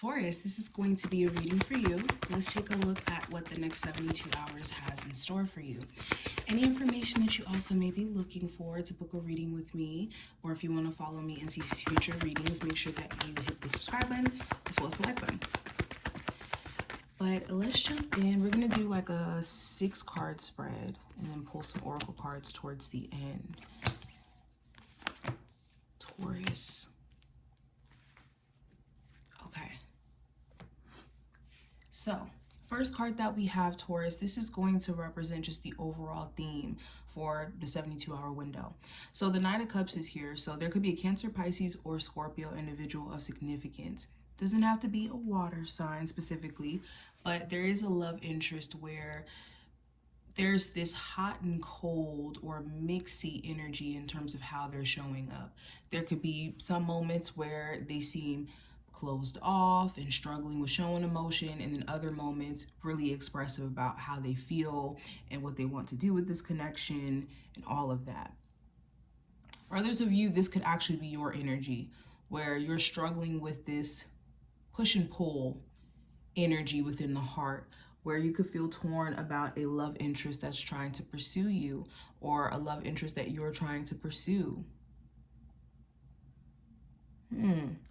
Taurus, this is going to be a reading for you. Let's take a look at what the next 72 hours has in store for you. Any information that you also may be looking for to book a reading with me, or if you want to follow me and see future readings, make sure that you hit the subscribe button as well as the like button. But let's jump in. We're going to do like a 6-card spread and then pull some oracle cards towards the end. Taurus. Okay. So, first card that we have, Taurus, this is going to represent just the overall theme for the 72-hour window. So the Knight of Cups is here. So there could be a Cancer, Pisces, or Scorpio individual of significance. Doesn't have to be a water sign specifically, but there is a love interest where there's this hot and cold or mixy energy in terms of how they're showing up. There could be some moments where they seem closed off and struggling with showing emotion, and then other moments really expressive about how they feel and what they want to do with this connection and all of that. For others of you, this could actually be your energy where you're struggling with this push and pull energy within the heart, where you could feel torn about a love interest that's trying to pursue you, or a love interest that you're trying to pursue.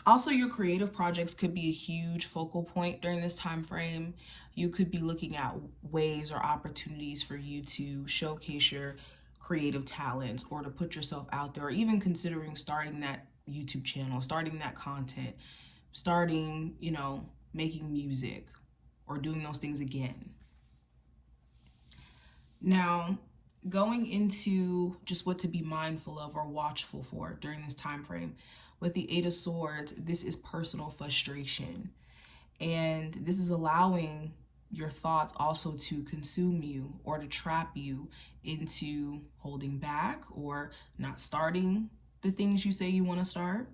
Also, your creative projects could be a huge focal point during this time frame. You could be looking at ways or opportunities for you to showcase your creative talents, or to put yourself out there, or even considering starting that YouTube channel, starting that content, starting, making music, or doing those things again. Now, going into just what to be mindful of or watchful for during this time frame, with the 8 of Swords, this is personal frustration. And this is allowing your thoughts also to consume you, or to trap you into holding back or not starting the things you say you want to start.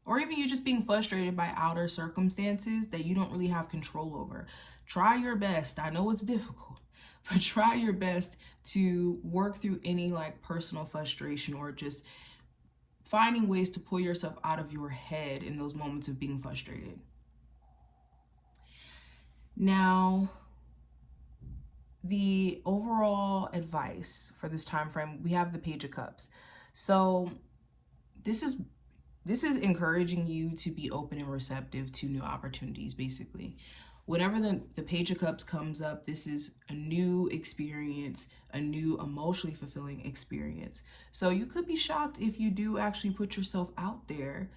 Or even you just being frustrated by outer circumstances that you don't really have control over. Try your best. I know it's difficult, but try your best to work through any personal frustration, or just finding ways to pull yourself out of your head in those moments of being frustrated. Now, the overall advice for this time frame, we have the Page of Cups. So this is encouraging you to be open and receptive to new opportunities, basically. Whenever the Page of Cups comes up, this is a new experience, a new emotionally fulfilling experience. So you could be shocked if you do actually put yourself out there,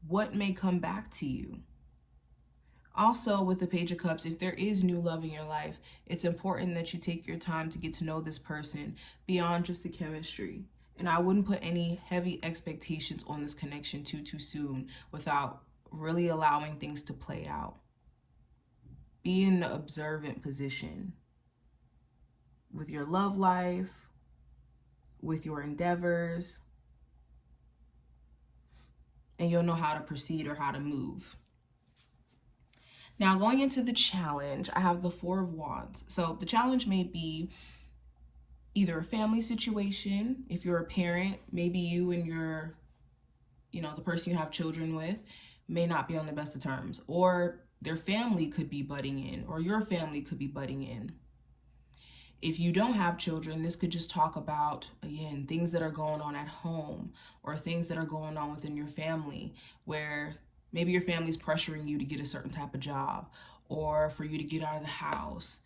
what may come back to you. Also, with the Page of Cups, if there is new love in your life, it's important that you take your time to get to know this person beyond just the chemistry. And I wouldn't put any heavy expectations on this connection too soon without really allowing things to play out. Be in the observant position with your love life, with your endeavors, and you'll know how to proceed or how to move. Now, going into the challenge, I have the 4 of Wands. So the challenge may be either a family situation. If you're a parent, maybe you and your, the person you have children with may not be on the best of terms, or their family could be butting in, or your family could be butting in. If you don't have children, this could just talk about, again, things that are going on at home, or things that are going on within your family, where maybe your family's pressuring you to get a certain type of job, or for you to get out of the house,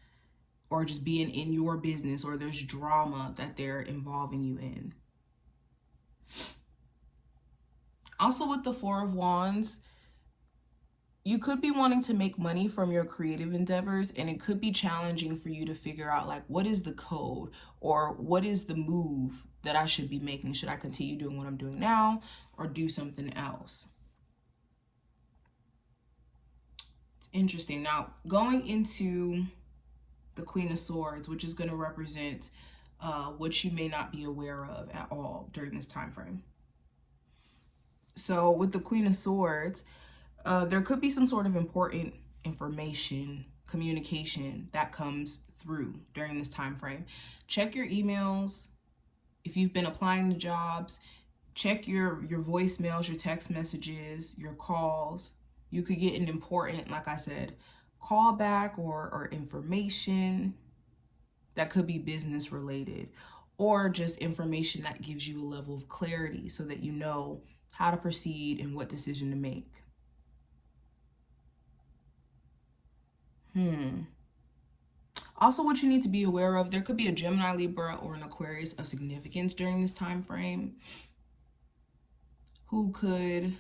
or just being in your business, or there's drama that they're involving you in. Also, with the 4 of Wands, you could be wanting to make money from your creative endeavors, and it could be challenging for you to figure out what is the code, or what is the move that I should be making. Should I continue doing what I'm doing now, or do something else? It's interesting. Now, going into the Queen of Swords, which is going to represent what you may not be aware of at all during this time frame. So with the Queen of Swords, there could be some sort of important information, communication that comes through during this time frame. Check your emails. If you've been applying to jobs, check your voicemails, your text messages, your calls. You could get an important, like I said, callback or information that could be business related, or just information that gives you a level of clarity so that you know how to proceed and what decision to make. Also, what you need to be aware of, there could be a Gemini, Libra, or an Aquarius of significance during this time frame who could,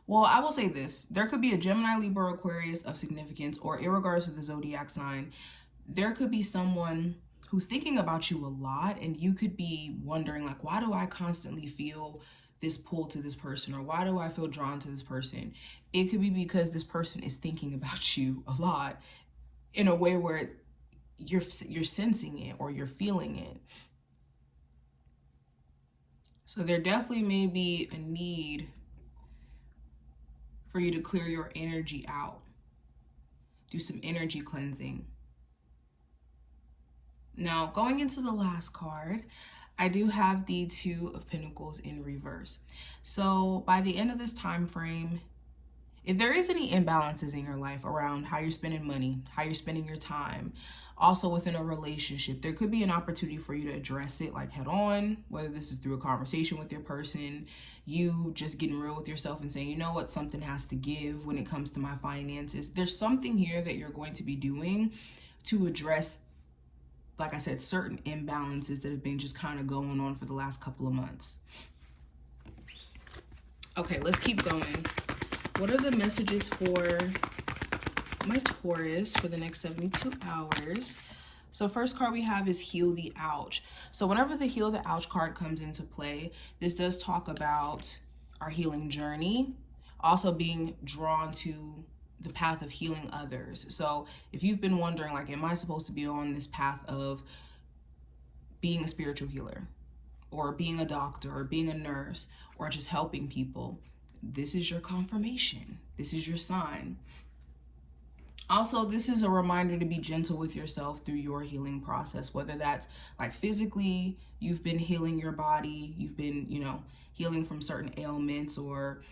well, I will say this. There could be a Gemini, Libra, Aquarius of significance, or in regards to the zodiac sign, there could be someone who's thinking about you a lot, and you could be wondering, like, why do I constantly feel this pull to this person, or why do I feel drawn to this person? It could be because this person is thinking about you a lot in a way where you're sensing it or you're feeling it. So there definitely may be a need for you to clear your energy out. Do some energy cleansing. Now, going into the last card, I do have the Two of Pentacles in reverse. So by the end of this time frame, if there is any imbalances in your life around how you're spending money, how you're spending your time, also within a relationship, there could be an opportunity for you to address it like head on, whether this is through a conversation with your person, you just getting real with yourself and saying, you know what, something has to give when it comes to my finances. There's something here that you're going to be doing to address, like I said, certain imbalances that have been just kind of going on for the last couple of months. Okay, let's keep going. What are the messages for my Taurus for the next 72 hours? So first card we have is Heal the Ouch. So whenever the Heal the Ouch card comes into play, this does talk about our healing journey, also being drawn to the path of healing others. So if you've been wondering, like, am I supposed to be on this path of being a spiritual healer, or being a doctor, or being a nurse, or just helping people, this is your confirmation. This is your sign. Also, this is a reminder to be gentle with yourself through your healing process, whether that's like physically, you've been healing your body, you've been, healing from certain ailments or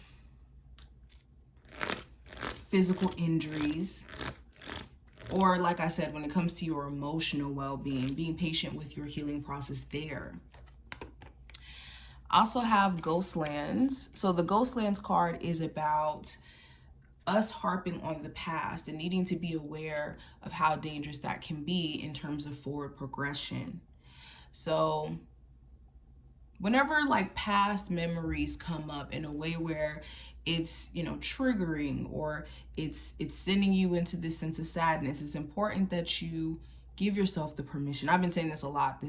physical injuries, or like I said, when it comes to your emotional well-being, being patient with your healing process there. Also have Ghostlands. So the Ghostlands card is about us harping on the past and needing to be aware of how dangerous that can be in terms of forward progression. So whenever like past memories come up in a way where it's, triggering, or it's sending you into this sense of sadness, it's important that you give yourself the permission. I've been saying this a lot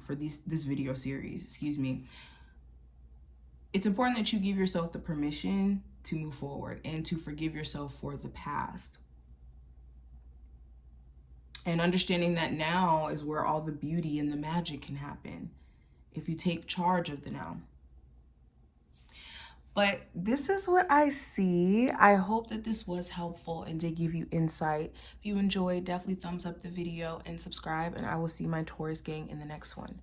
for this video series, excuse me. It's important that you give yourself the permission to move forward and to forgive yourself for the past. And understanding that now is where all the beauty and the magic can happen, if you take charge of the now. But this is what I see. I hope that this was helpful and did give you insight. If you enjoyed, definitely thumbs up the video and subscribe, and I will see my Taurus gang in the next one.